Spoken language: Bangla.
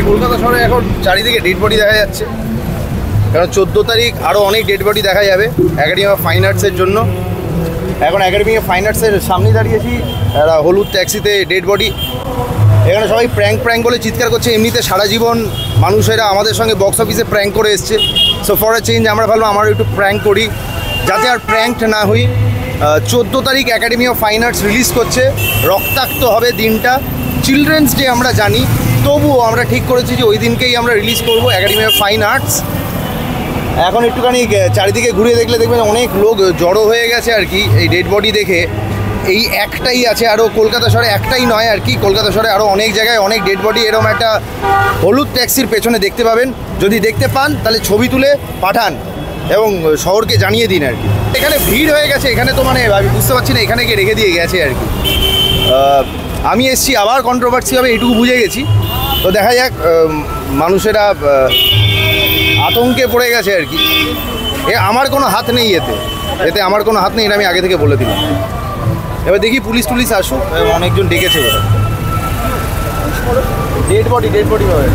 কলকাতা শহরে এখন চারিদিকে ডেড বডি দেখা যাচ্ছে, কারণ 14 তারিখ আরও অনেক ডেড বডি দেখা যাবে একাডেমি অফ ফাইন আর্টসের জন্য। এখন একাডেমি অফ ফাইন আর্টসের সামনে দাঁড়িয়েছি, একটা হলুদ ট্যাক্সিতে ডেড বডি। এখানে সবাই প্র্যাঙ্ক বলে চিৎকার করছে। এমনিতে সারা জীবন মানুষেরা আমাদের সঙ্গে বক্স অফিসে প্র্যাঙ্ক করে এসছে, সো ফর আ চেঞ্জ আমরা ভাবলাম আমরা একটু প্র্যাঙ্ক করি, যাতে আর প্র্যাঙ্কড না হই। 14 তারিখ academy of fine arts release করছে। রক্তাক্ত হবে দিনটা, চিলড্রেন্স ডে আমরা জানি, তবুও আমরা ঠিক করেছি যে ওই দিনকেই আমরা রিলিজ করব একাডেমি অফ ফাইন আর্টস। এখন একটুখানি চারিদিকে ঘুরে দেখলে দেখবেন অনেক লোক জড়ো হয়ে গেছে আর কি এই ডেড বডি দেখে। এই একটাই আছে, আরও কলকাতা শহরে একটাই নয় আর কি, কলকাতা শহরে আরও অনেক জায়গায় অনেক ডেড বডি এরকম একটা হলুদ ট্যাক্সির পেছনে দেখতে পাবেন। যদি দেখতে পান তাহলে ছবি তুলে পাঠান এবং শহরকে জানিয়ে দিন আর কি। এখানে ভিড় হয়ে গেছে, এখানে তো মানে আমি বুঝতে পারছি না এখানে কে রেখে দিয়ে গেছে আর কি। আমি এসছি আবার কন্ট্রোভার্সি হবে এইটুকু বুঝে গেছি, তো দেখা যাক। মানুষেরা আতঙ্কে পড়ে গেছে আর কি। আমার কোনো হাত নেই এতে আমার কোনো হাত নেই, এটা আমি আগে থেকে বলে দিলাম। এবার দেখি পুলিশ টুলিশ আসুক, অনেকজন ডেকেছে ওরা। ডেড বডি পাবে।